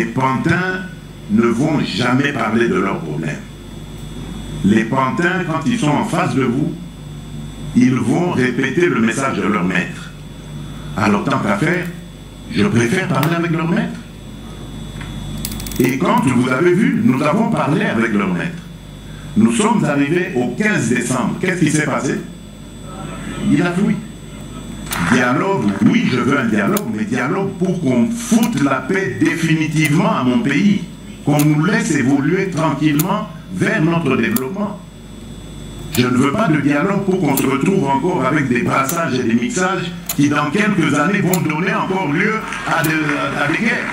Les pantins ne vont jamais parler de leurs problèmes. Les pantins, quand ils sont en face de vous, ils vont répéter le message de leur maître. Alors tant qu'à faire, je préfère parler avec leur maître. Et quand vous avez vu, nous avons parlé avec leur maître. Nous sommes arrivés au 15 décembre. Qu'est-ce qui s'est passé? Il a fui. Dialogue, oui, je veux un dialogue, mais dialogue pour qu'on foute la paix définitivement à mon pays. Qu'on nous laisse évoluer tranquillement vers notre développement. Je ne veux pas de dialogue pour qu'on se retrouve encore avec des brassages et des mixages qui dans quelques années vont donner encore lieu à des guerres.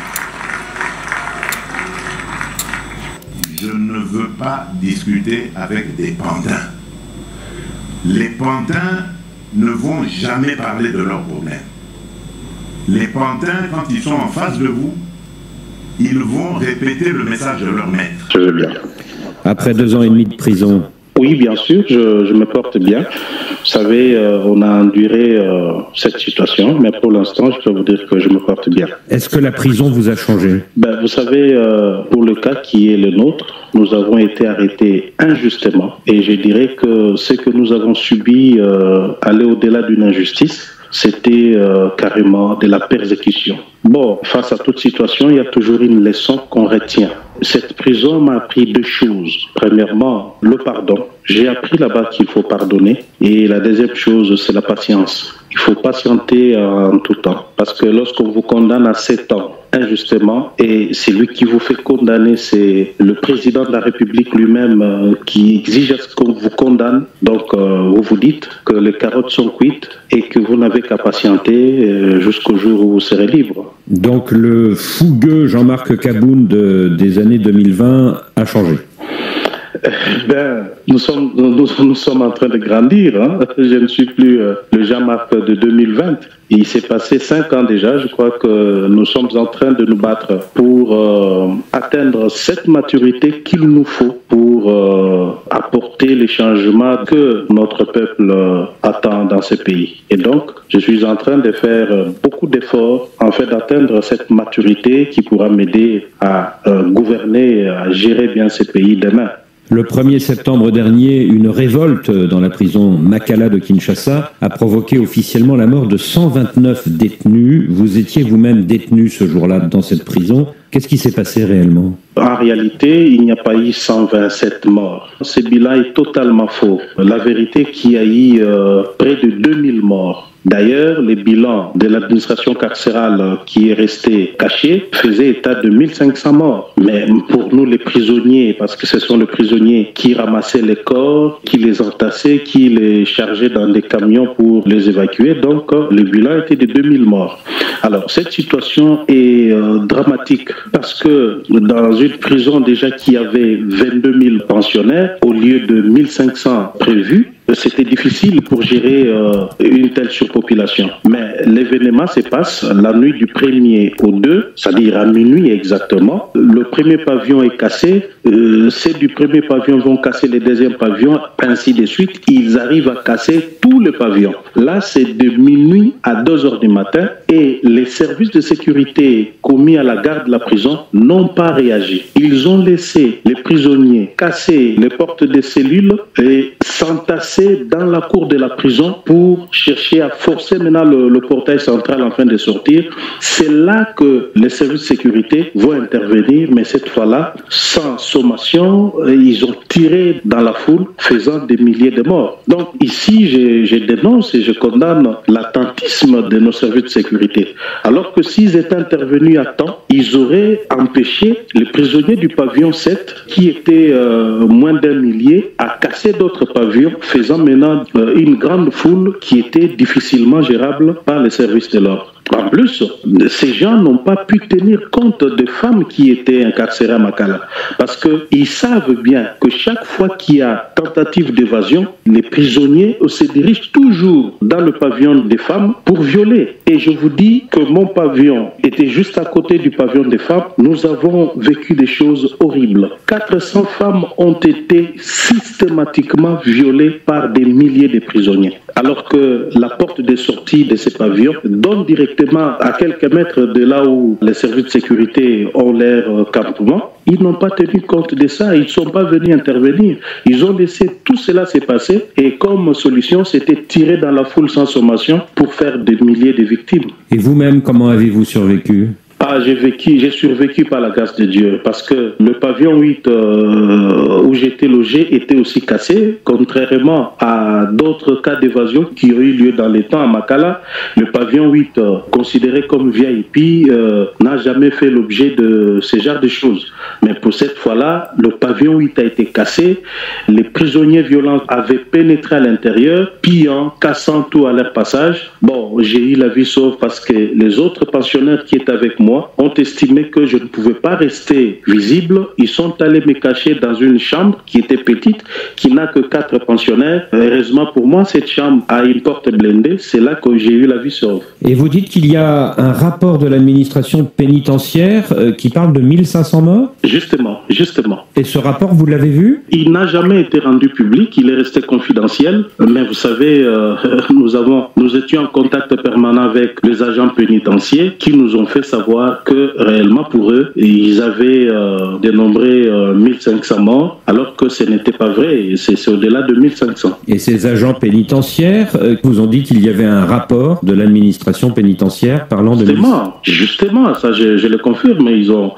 Je ne veux pas discuter avec des pantins. Les pantins ne vont jamais parler de leurs problèmes. Les pantins, quand ils sont en face de vous, ils vont répéter le message de leur maître. Je veux bien. Après 2 ans et demi de prison. Oui, bien sûr, je me porte bien. Vous savez, on a enduré cette situation, mais pour l'instant, je peux vous dire que je me porte bien. Est-ce que la prison vous a changé? Vous savez, pour le cas qui est le nôtre, nous avons été arrêtés injustement. Et je dirais que ce que nous avons subi allait au-delà d'une injustice. C'était carrément de la persécution. Bon, face à toute situation, il y a toujours une leçon qu'on retient. Cette prison m'a appris 2 choses. Premièrement, le pardon. J'ai appris là-bas qu'il faut pardonner. Et la deuxième chose, c'est la patience. Il faut patienter en tout temps. Parce que lorsqu'on vous condamne à 7 ans, injustement, et celui qui vous fait condamner, c'est le président de la République lui-même qui exige à ce qu'on vous condamne. Donc, vous vous dites que les carottes sont cuites et que vous n'avez qu'à patienter jusqu'au jour où vous serez libre. Donc, le fougueux Jean-Marc Kaboun des années 2020 a changé. Nous sommes en train de grandir. Hein. Je ne suis plus le Jean-Marc de 2020. Il s'est passé 5 ans déjà. Je crois que nous sommes en train de nous battre pour atteindre cette maturité qu'il nous faut pour apporter les changements que notre peuple attend dans ce pays. Et donc, je suis en train de faire beaucoup d'efforts en fait d'atteindre cette maturité qui pourra m'aider à gouverner, à gérer bien ce pays demain. Le 1er septembre dernier, une révolte dans la prison Makala de Kinshasa a provoqué officiellement la mort de 129 détenus. Vous étiez vous-même détenu ce jour-là dans cette prison. Qu'est-ce qui s'est passé réellement? En réalité, il n'y a pas eu 127 morts. Ce bilan est totalement faux. La vérité, qu'il y a eu près de 2000 morts. D'ailleurs, les bilans de l'administration carcérale qui est resté caché faisait état de 1500 morts. Mais pour nous, les prisonniers, parce que ce sont les prisonniers qui ramassaient les corps, qui les entassaient, qui les chargeaient dans des camions pour les évacuer, donc le bilan était de 2000 morts. Alors, cette situation est dramatique parce que dans une prison déjà qui avait 22 000 pensionnaires au lieu de 1500 prévus, c'était difficile pour gérer une telle surpopulation. Mais l'événement se passe la nuit du 1er au 2, c'est-à-dire à minuit exactement. Le premier pavillon est cassé, ceux du premier pavillon vont casser le deuxième pavillon, ainsi de suite. Ils arrivent à casser tout le pavillon. Là, c'est de minuit à 2 heures du matin et les services de sécurité commis à la garde de la prison n'ont pas réagi. Ils ont laissé les prisonniers casser les portes des cellules et s'entasser dans la cour de la prison pour chercher à forcer maintenant le portail central afin de sortir. C'est là que les services de sécurité vont intervenir, mais cette fois-là, sans sommation, ils ont tiré dans la foule, faisant des milliers de morts. Donc ici, je dénonce et je condamne l'attentisme de nos services de sécurité. Alors que s'ils étaient intervenus à temps, ils auraient empêché les prisonniers du pavillon 7, qui étaient moins d'1 millier, à casser d'autres pavillons, faisant maintenant une grande foule qui était difficilement gérable par les services de l'ordre. En plus, ces gens n'ont pas pu tenir compte des femmes qui étaient incarcérées à Makala. Parce qu'ils savent bien que chaque fois qu'il y a tentative d'évasion, les prisonniers se dirigent toujours dans le pavillon des femmes pour violer. Et je vous dis que mon pavillon était juste à côté du pavillon des femmes. Nous avons vécu des choses horribles. 400 femmes ont été systématiquement violées par des milliers de prisonniers. Alors que la porte de sortie de ces pavillons donne directement à quelques mètres de là où les services de sécurité ont leur campement. Ils n'ont pas tenu compte de ça, ils ne sont pas venus intervenir. Ils ont laissé tout cela se passer et comme solution, c'était tirer dans la foule sans sommation pour faire des milliers de victimes. Et vous-même, comment avez-vous survécu ? J'ai survécu par la grâce de Dieu parce que le pavillon 8 où j'étais logé était aussi cassé, contrairement à d'autres cas d'évasion qui ont eu lieu dans les temps à Makala. Le pavillon 8, considéré comme VIP, n'a jamais fait l'objet de ce genre de choses. Mais pour cette fois-là, le pavillon 8 a été cassé, les prisonniers violents avaient pénétré à l'intérieur, pillant, cassant tout à leur passage. Bon, j'ai eu la vie sauve parce que les autres pensionnaires qui étaient avec moi ont estimé que je ne pouvais pas rester visible. Ils sont allés me cacher dans une chambre qui était petite, qui n'a que 4 pensionnaires. Heureusement pour moi, cette chambre a une porte blindée. C'est là que j'ai eu la vie sauve. Et vous dites qu'il y a un rapport de l'administration pénitentiaire qui parle de 1500 morts ? Justement. Et ce rapport, vous l'avez vu ? Il n'a jamais été rendu public, il est resté confidentiel. Mais vous savez, nous étions en contact permanent avec les agents pénitentiaires qui nous ont fait savoir que réellement pour eux, ils avaient dénombré 1500 morts, alors que ce n'était pas vrai, c'est au-delà de 1500. Et ces agents pénitentiaires vous ont dit qu'il y avait un rapport de l'administration pénitentiaire parlant de... Justement, ça je le confirme,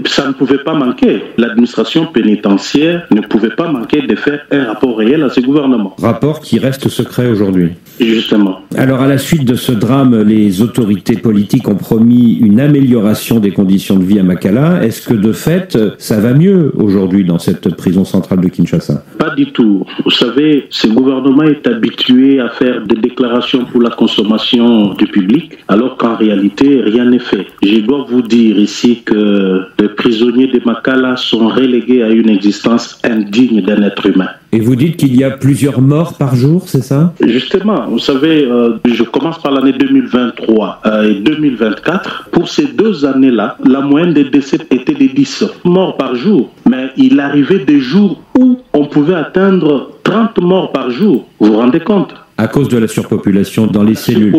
ça ne pouvait pas manquer. L'administration pénitentiaire ne pouvait pas manquer de faire un rapport réel à ce gouvernement. Rapport qui reste secret aujourd'hui. Justement. Alors à la suite de ce drame, les autorités politiques ont promis une amélioration des conditions de vie à Makala. Est-ce que de fait, ça va mieux aujourd'hui dans cette prison centrale de Kinshasa ? Pas du tout. Vous savez, ce gouvernement est habitué à faire des déclarations pour la consommation du public, alors qu'en réalité, rien n'est fait. Je dois vous dire ici que les prisonniers de Makala sont relégués à une existence indigne d'un être humain. Et vous dites qu'il y a plusieurs morts par jour, c'est ça ? Justement, vous savez, je commence par l'année 2023 et 2024. Pour ces 2 années-là, la moyenne des décès était de 10 morts par jour. Mais il arrivait des jours où on pouvait atteindre 30 morts par jour. Vous vous rendez compte ? À cause de la surpopulation dans les cellules.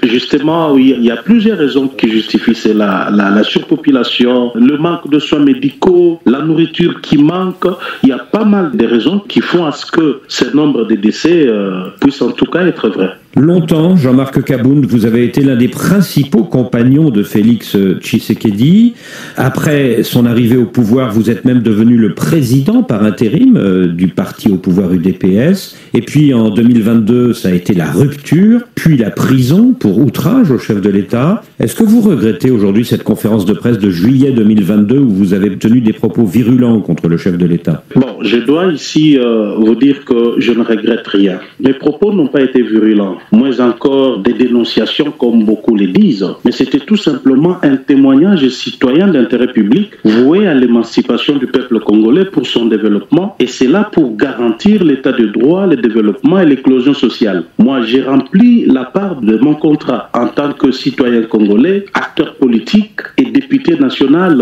Justement, oui, il y a plusieurs raisons qui justifient cela. La surpopulation, le manque de soins médicaux, la nourriture qui manque. Il y a pas mal de raisons qui font à ce que ce nombre de décès puisse en tout cas être vrai. Longtemps, Jean-Marc Kabound, vous avez été l'un des principaux compagnons de Félix Tshisekedi. Après son arrivée au pouvoir, vous êtes même devenu le président par intérim du parti au pouvoir UDPS. Et puis en 2022, ça a été la rupture, puis la prison pour outrage au chef de l'État. Est-ce que vous regrettez aujourd'hui cette conférence de presse de juillet 2022 où vous avez tenu des propos virulents contre le chef de l'État ? Bon, je dois ici vous dire que je ne regrette rien. Mes propos n'ont pas été virulents. Moins encore des dénonciations comme beaucoup le disent, mais c'était tout simplement un témoignage citoyen d'intérêt public voué à l'émancipation du peuple congolais pour son développement, et c'est là pour garantir l'état de droit, le développement et l'éclosion sociale. Moi, j'ai rempli la part de mon contrat en tant que citoyen congolais, acteur politique et député national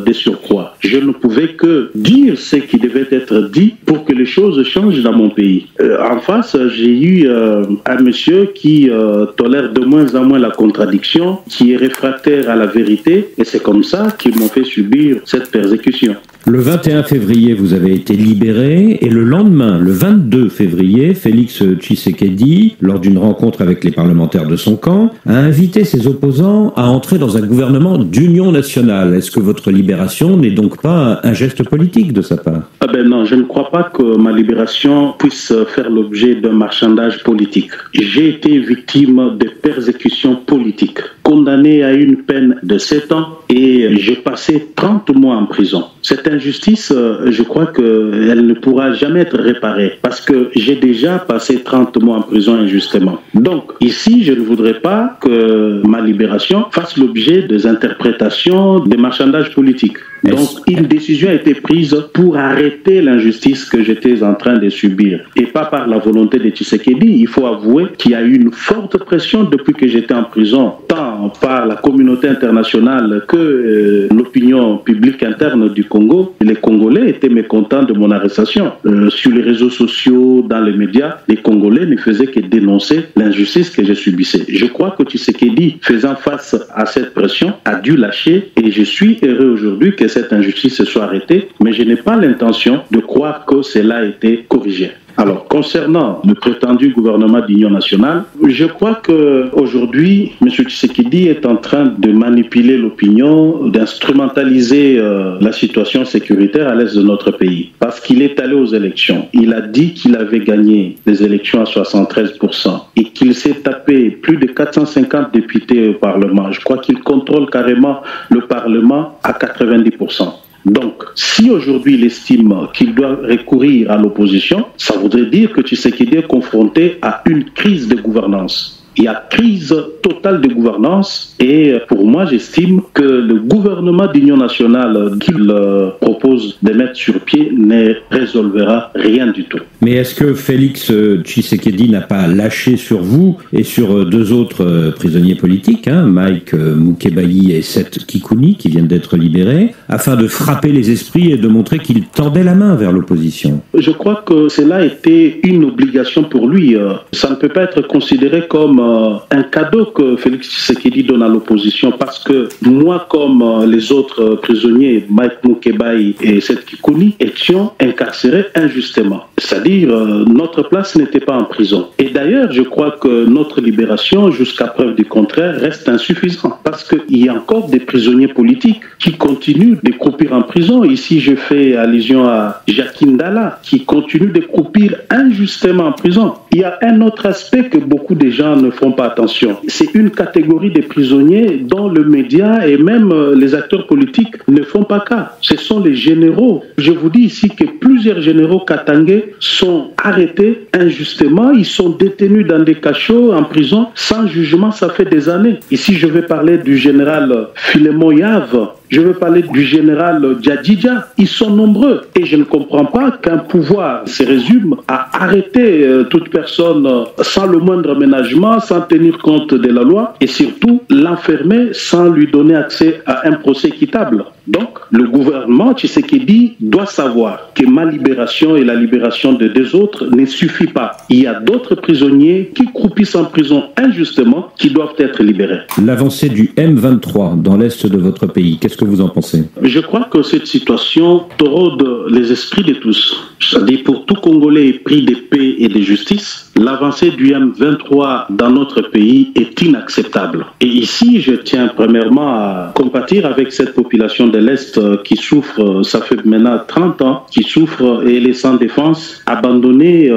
de surcroît. Je ne pouvais que dire ce qui devait être dit pour que les choses changent dans mon pays. En face, j'ai eu un monsieur qui tolère de moins en moins la contradiction, qui est réfractaire à la vérité, et c'est comme ça qu'ils m'ont fait subir cette persécution. Le 21 février, vous avez été libéré, et le lendemain, le 22 février, Félix Tshisekedi, lors d'une rencontre avec les parlementaires de son camp, a invité ses opposants à entrer dans un gouvernement d'union nationale. Est-ce que votre libération n'est donc pas un geste politique de sa part ? Non, je ne crois pas que ma libération puisse faire l'objet d'un marchandage politique. J'ai été victime de persécutions politiques qu'on condamné à une peine de 7 ans et j'ai passé 30 mois en prison. Cette injustice, je crois qu'elle ne pourra jamais être réparée parce que j'ai déjà passé 30 mois en prison injustement. Donc, ici, je ne voudrais pas que ma libération fasse l'objet des interprétations, des marchandages politiques. Donc, une décision a été prise pour arrêter l'injustice que j'étais en train de subir. Et pas par la volonté de Tshisekedi. Il faut avouer qu'il y a eu une forte pression depuis que j'étais en prison, tant par la communauté internationale que l'opinion publique interne du Congo. Les Congolais étaient mécontents de mon arrestation. Sur les réseaux sociaux, dans les médias, les Congolais ne faisaient que dénoncer l'injustice que je subissais. Je crois que Tshisekedi, faisant face à cette pression, a dû lâcher et je suis heureux aujourd'hui que cette injustice se soit arrêtée, mais je n'ai pas l'intention de croire que cela a été corrigé. Alors, concernant le prétendu gouvernement d'union nationale, je crois qu'aujourd'hui, M. Tshisekedi est en train de manipuler l'opinion, d'instrumentaliser la situation sécuritaire à l'est de notre pays. Parce qu'il est allé aux élections. Il a dit qu'il avait gagné les élections à 73% et qu'il s'est tapé plus de 450 députés au Parlement. Je crois qu'il contrôle carrément le Parlement à 90%. Donc, si aujourd'hui il estime qu'il doit recourir à l'opposition, ça voudrait dire que Tshisekedi est confronté à une crise de gouvernance. Il y a crise totale de gouvernance et pour moi, j'estime que le gouvernement d'union nationale qu'il propose de mettre sur pied ne résolvera rien du tout. Mais est-ce que Félix Tshisekedi n'a pas lâché sur vous et sur deux autres prisonniers politiques, Mike Mukebayi et Seth Kikuni, qui viennent d'être libérés, afin de frapper les esprits et de montrer qu'il tendait la main vers l'opposition? Je crois que cela était une obligation pour lui. Ça ne peut pas être considéré comme un cadeau que Félix Tshisekedi donne à l'opposition parce que moi, comme les autres prisonniers, Mike Mukebayi et Seth Kikuni, étions incarcérés injustement. C'est-à-dire, notre place n'était pas en prison. Et d'ailleurs, je crois que notre libération, jusqu'à preuve du contraire, reste insuffisante parce qu'il y a encore des prisonniers politiques qui continuent de croupir en prison. Ici, je fais allusion à Jacques Ndala qui continue de croupir injustement en prison. Il y a un autre aspect que beaucoup de gens ne font pas attention. C'est une catégorie de prisonniers dont le média et même les acteurs politiques ne font pas cas. Ce sont les généraux. Je vous dis ici que plusieurs généraux katangais sont arrêtés injustement. Ils sont détenus dans des cachots en prison sans jugement. Ça fait des années. Ici, je vais parler du général Filemon Yav. Je veux parler du général Djadidja. Ils sont nombreux. Et je ne comprends pas qu'un pouvoir se résume à arrêter toute personne sans le moindre aménagement, sans tenir compte de la loi et surtout l'enfermer sans lui donner accès à un procès équitable. Donc, le gouvernement Tshisekedi doit savoir que ma libération et la libération de deux autres ne suffit pas. Il y a d'autres prisonniers qui croupissent en prison injustement qui doivent être libérés. L'avancée du M23 dans l'est de votre pays, qu'est-ce que vous en pensez? Je crois que cette situation taraude les esprits de tous. C'est-à-dire pour tout Congolais épris de paix et de justice, l'avancée du M23 dans notre pays est inacceptable. Et ici, je tiens premièrement à compatir avec cette population de l'Est qui souffre, ça fait maintenant 30 ans, qui souffre et elle est sans défense, abandonnée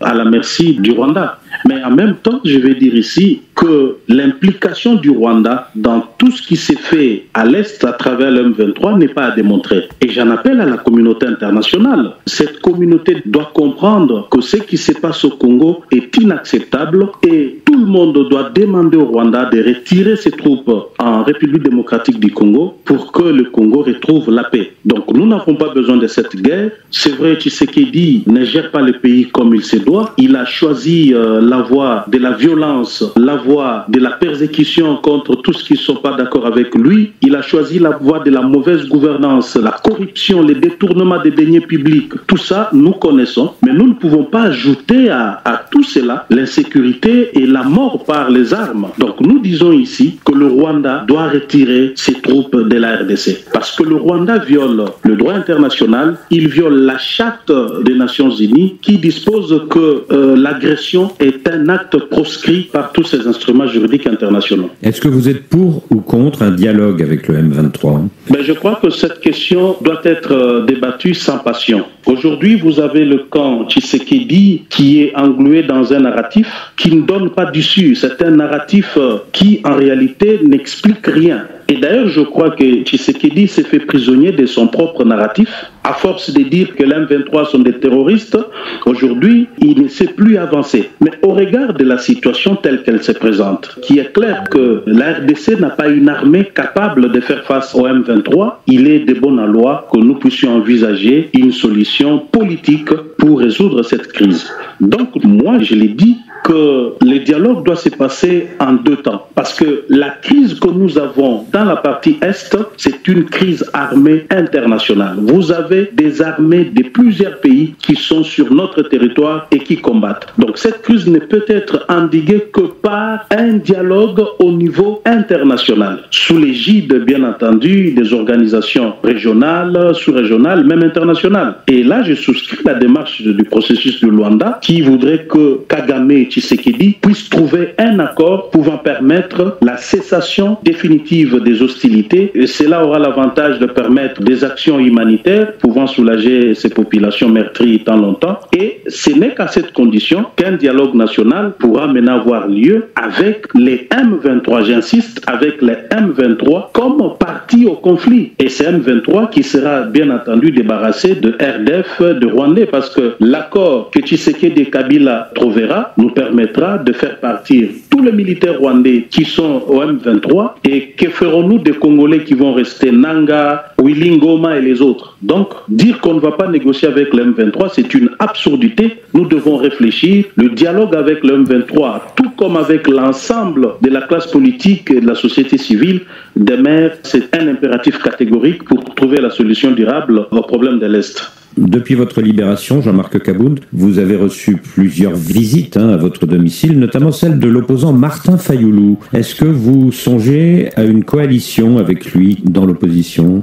à la merci du Rwanda. Mais en même temps, je vais dire ici que l'implication du Rwanda dans tout ce qui s'est fait à l'Est à travers le M23 n'est pas à démontrer. Et j'en appelle à la communauté internationale. Cette communauté doit comprendre que ce qui se passe au Congo est inacceptable et tout le monde doit demander au Rwanda de retirer ses troupes en République démocratique du Congo pour que le Congo retrouve la paix. Donc nous n'avons pas besoin de cette guerre. C'est vrai, Tshisekedi ne gère pas le pays comme il se doit. Il a choisi la voie de la violence, la voie de la persécution contre tous ceux qui ne sont pas d'accord avec lui. Il a choisi la voie de la mauvaise gouvernance, la corruption, les détournements des deniers publics. Tout ça, nous connaissons. Mais nous ne pouvons pas ajouter à tout cela l'insécurité et la mort par les armes. Donc nous disons ici que le Rwanda doit retirer ses troupes de la RDC. Parce que le Rwanda viole le droit international, il viole la charte des Nations Unies qui dispose que l'agression est un acte proscrit par tous ces institutions. instruments juridiques internationaux. Est-ce que vous êtes pour ou contre un dialogue avec le M23 ? Je crois que cette question doit être débattue sans passion. Aujourd'hui, vous avez le camp Tshisekedi qui est englué dans un narratif qui ne donne pas d'issue. C'est un narratif qui, en réalité, n'explique rien. Et d'ailleurs, je crois que Tshisekedi s'est fait prisonnier de son propre narratif. À force de dire que les M23 sont des terroristes, aujourd'hui, il ne sait plus avancer. Mais au regard de la situation telle qu'elle se présente, qui est clair que la RDC n'a pas une armée capable de faire face au M23, il est de bonne loi que nous puissions envisager une solution politique pour résoudre cette crise. Donc, moi, je l'ai dit, que le dialogue doit se passer en deux temps. Parce que la crise que nous avons dans la partie Est, c'est une crise armée internationale. Vous avez des armées de plusieurs pays qui sont sur notre territoire et qui combattent. Donc cette crise ne peut être endiguée que par un dialogue au niveau international, sous l'égide, bien entendu, des organisations régionales, sous-régionales, même internationales. Et là, je souscris la démarche du processus de Luanda qui voudrait que Kagame et Tshisekedi puissent trouver un accord pouvant permettre la cessation définitive des hostilités. Et cela aura l'avantage de permettre des actions humanitaires pouvant soulager ces populations meurtries tant longtemps. Et ce n'est qu'à cette condition qu'un dialogue national pourra maintenant avoir lieu avec les M23, j'insiste, avec les M23 comme partie au conflit. Et c'est M23 qui sera bien entendu débarrassé de RDF, de Rwandais, parce que l'accord que Tshisekedi et Kabila trouvera nous permettra de faire partir tous les militaires rwandais qui sont au M23. Et que ferons-nous des Congolais qui vont rester Nanga, Willy Ngoma et les autres? Donc, dire qu'on ne va pas négocier avec le M23, c'est une absurdité. Nous devons réfléchir. Le dialogue avec le M23, tout comme avec l'ensemble de la classe politique et de la société civile, demeure, c'est un impératif catégorique pour trouver la solution durable au problème de l'Est. Depuis votre libération, Jean-Marc Kabound, vous avez reçu plusieurs visites à votre domicile, notamment celle de l'opposant Martin Fayoulou. Est-ce que vous songez à une coalition avec lui dans l'opposition?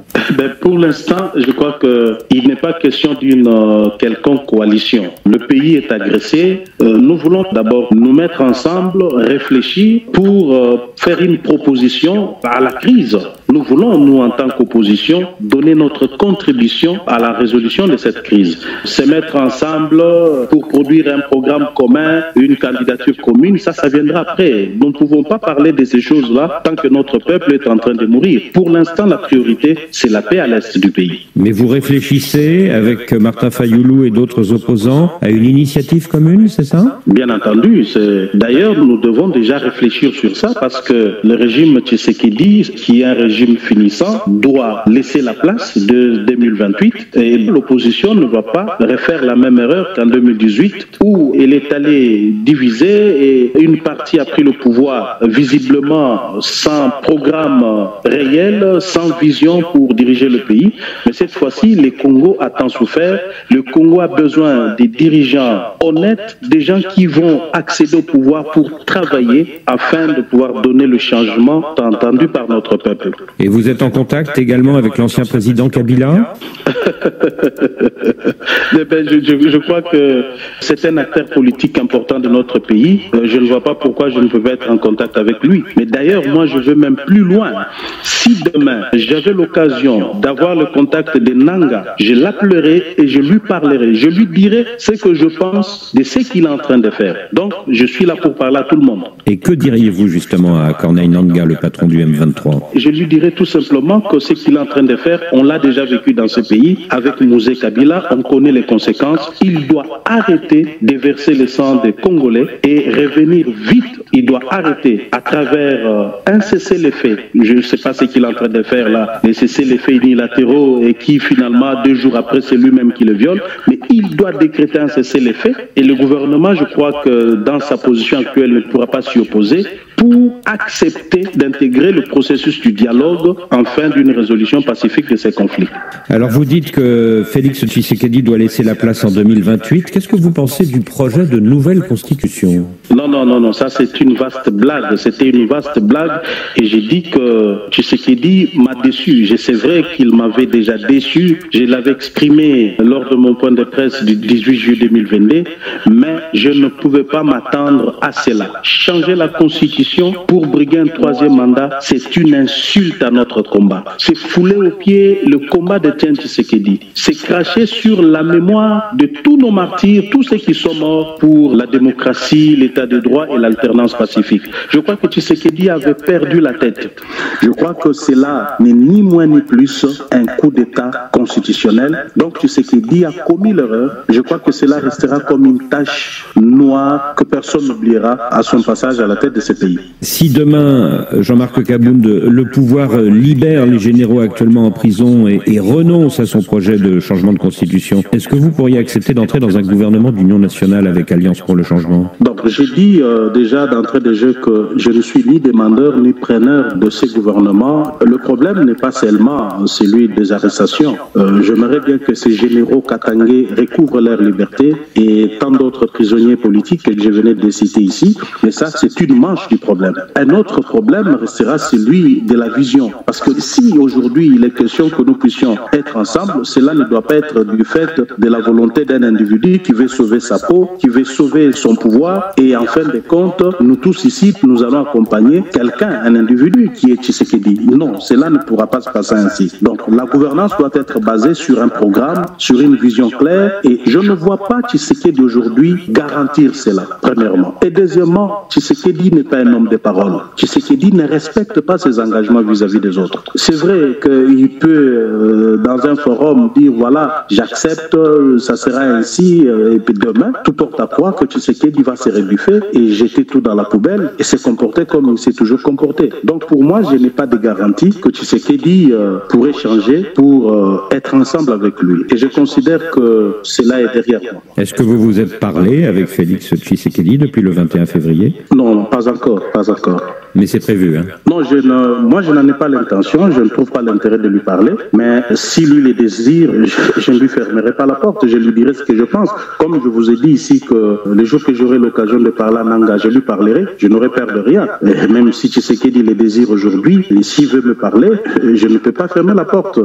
Pour l'instant, je crois qu'il n'est pas question d'une quelconque coalition. Le pays est agressé. Nous voulons d'abord nous mettre ensemble, réfléchir pour faire une proposition à la crise. Nous voulons, nous, en tant qu'opposition, donner notre contribution à la résolution de cette crise. Se mettre ensemble pour produire un programme commun, une candidature commune, ça viendra après. Nous ne pouvons pas parler de ces choses-là tant que notre peuple est en train de mourir. Pour l'instant, la priorité, c'est la paix à l'est du pays. Mais vous réfléchissez, avec Martin Fayoulou et d'autres opposants, à une initiative commune, c'est ça? Bien entendu. D'ailleurs, nous devons déjà réfléchir sur ça parce que le régime Tshisekedi, qui est un régime finissant, doit laisser la place de 2028 et l'opposition ne va pas refaire la même erreur qu'en 2018 où elle est allée diviser et une partie a pris le pouvoir visiblement sans programme réel, sans vision pour diriger le pays. Mais cette fois-ci, le Congo a tant souffert. Le Congo a besoin des dirigeants honnêtes, des gens qui vont accéder au pouvoir pour travailler afin de pouvoir donner le changement entendu par notre peuple. Et vous êtes en contact également avec l'ancien président Kabila? Je crois que c'est un acteur politique important de notre pays. Je ne vois pas pourquoi je ne peux pas être en contact avec lui. Mais d'ailleurs, moi, je veux même plus loin. Si demain, j'avais l'occasion d'avoir le contact de Nanga, je l'appellerai et je lui parlerai. Je lui dirai ce que je pense de ce qu'il est en train de faire. Donc, je suis là pour parler à tout le monde. Et que diriez-vous justement à Corneille Nangaa, le patron du M23? Je lui dirais tout simplement que ce qu'il est en train de faire, on l'a déjà vécu dans ce pays. Avec Mouzé Kabila, on connaît les conséquences. Il doit arrêter de verser le sang des Congolais et revenir vite. Il doit arrêter à travers un cessez-le-feu. Je ne sais pas ce qu'il est en train de faire là, les cessez-le-feu unilatéraux et qui finalement, 2 jours après, c'est lui-même qui le viole. Mais il doit décréter un cessez-le-feu et le gouvernement, je crois que dans sa position actuelle, ne pourra pas s'y opposer pour accepter d'intégrer le processus du dialogue en fin d'une résolution pacifique de ces conflits. Alors vous dites que Félix Tshisekedi doit laisser la place en 2028. Qu'est-ce que vous pensez du projet de nouvelle constitution? Non, ça c'est une vaste blague. C'était une vaste blague et j'ai dit que Tshisekedi m'a déçu. C'est vrai qu'il m'avait déjà déçu. Je l'avais exprimé lors de mon point de presse du 18 juillet 2022, mais je ne pouvais pas m'attendre à cela. Changer la constitution Constitution pour briguer un troisième mandat, c'est une insulte à notre combat. C'est fouler aux pieds le combat de Etienne Tshisekedi. C'est cracher sur la mémoire de tous nos martyrs, tous ceux qui sont morts pour la démocratie, l'état de droit et l'alternance pacifique. Je crois que Tshisekedi avait perdu la tête. Je crois que cela n'est ni moins ni plus un coup d'État constitutionnel. Donc Tshisekedi a commis l'erreur. Je crois que cela restera comme une tache noire que personne n'oubliera à son passage à la tête de ce pays. Si demain, Jean-Marc Kabound, le pouvoir libère les généraux actuellement en prison et renonce à son projet de changement de constitution, est-ce que vous pourriez accepter d'entrer dans un gouvernement d'union nationale avec Alliance pour le changement? Donc j'ai dit déjà d'entrée de jeu que je ne suis ni demandeur ni preneur de ces gouvernements. Le problème n'est pas seulement celui des arrestations. J'aimerais bien que ces généraux katangais recouvrent leur liberté et tant d'autres prisonniers politiques que je venais de citer ici, mais ça c'est une manche du problème. Un autre problème restera celui de la vision, parce que si aujourd'hui il est question que nous puissions être ensemble, cela ne doit pas être du fait de la volonté d'un individu qui veut sauver sa peau, qui veut sauver son pouvoir, et en fin de compte, nous tous ici, nous allons accompagner quelqu'un, un individu qui est Tshisekedi. Non, cela ne pourra pas se passer ainsi. Donc la gouvernance doit être basée sur un programme, sur une vision claire, et je ne vois pas Tshisekedi aujourd'hui garantir cela, premièrement. Et deuxièmement, Tshisekedi n'est pas un homme de parole. Tshisekedi ne respecte pas ses engagements vis-à-vis des autres. C'est vrai qu'il peut, dans un forum, dire voilà, j'accepte, ça sera ainsi, et puis demain, tout porte à croire que Tshisekedi va se rebuffer et jeter tout dans la poubelle et se comporter comme il s'est toujours comporté. Donc pour moi, je n'ai pas de garantie que Tshisekedi pourrait changer pour être ensemble avec lui. Et je considère que cela est derrière moi. Est-ce que vous vous êtes parlé avec Félix Tshisekedi depuis le 21 février? Non, pas encore, pas encore. Mais c'est prévu, hein? Non, moi je n'en ai pas l'intention, je ne trouve pas l'intérêt de lui parler, mais si lui le désire, je ne lui fermerai pas la porte, je lui dirai ce que je pense. Comme je vous ai dit ici que le jour que j'aurai l'occasion de parler à Nanga, je lui parlerai, je n'aurai peur de rien. Et même si Tshisekedi le désire aujourd'hui, et s'il veut me parler, je ne peux pas fermer la porte.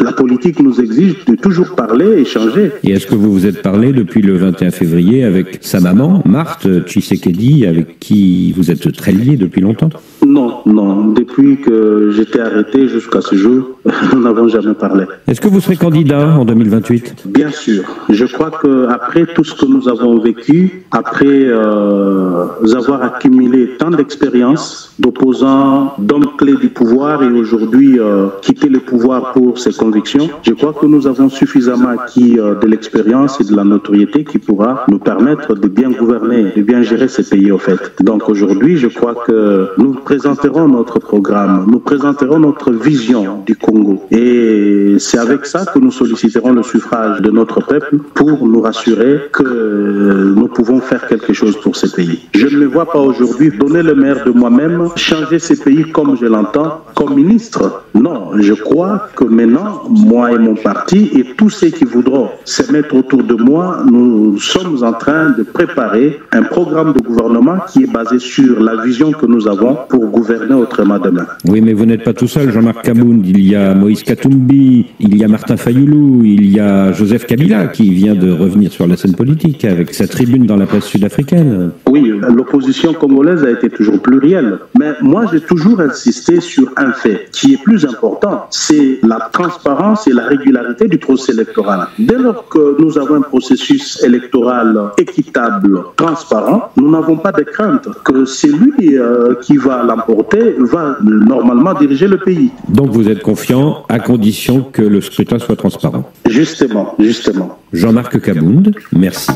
La politique nous exige de toujours parler, échanger. Et est-ce que vous vous êtes parlé depuis le 21 février avec sa maman, Marthe Tshisekedi, avec qui vous êtes très liés depuis longtemps? Non, depuis que j'étais arrêté jusqu'à ce jour, nous n'avons jamais parlé. Est-ce que vous serez candidat en 2028? Bien sûr. Je crois qu'après tout ce que nous avons vécu, après avoir accumulé tant d'expérience d'opposants, d'hommes clés du pouvoir et aujourd'hui quitter le pouvoir pour ses convictions, je crois que nous avons suffisamment acquis de l'expérience et de la notoriété qui pourra nous permettre de bien gouverner, de bien gérer ce pays au fait. Donc aujourd'hui, je crois que nous présenterons notre programme, nous présenterons notre vision du Congo. Et c'est avec ça que nous solliciterons le suffrage de notre peuple pour nous rassurer que nous pouvons faire quelque chose pour ce pays. Je ne me vois pas aujourd'hui donner le maire de moi-même, changer ce pays comme je l'entends, comme ministre. Non, je crois que maintenant, moi et mon parti et tous ceux qui voudront se mettre autour de moi, nous sommes en train de préparer un programme de gouvernement qui est basé sur la vision que nous avons pour gouverner autrement demain. Oui, mais vous n'êtes pas tout seul, Jean-Marc Kabound. Il y a Moïse Katumbi, il y a Martin Fayoulou, il y a Joseph Kabila qui vient de revenir sur la scène politique avec sa tribune dans la presse sud-africaine. Oui, l'opposition congolaise a été toujours plurielle. Mais moi, j'ai toujours insisté sur un fait qui est plus important, c'est la transparence et la régularité du processus électoral. Dès lors que nous avons un processus électoral équitable, transparent, nous n'avons pas de crainte que celui qui va l'emporter va normalement diriger le pays. Donc vous êtes confiant à condition que le scrutin soit transparent. Justement. Jean-Marc Kabound, merci.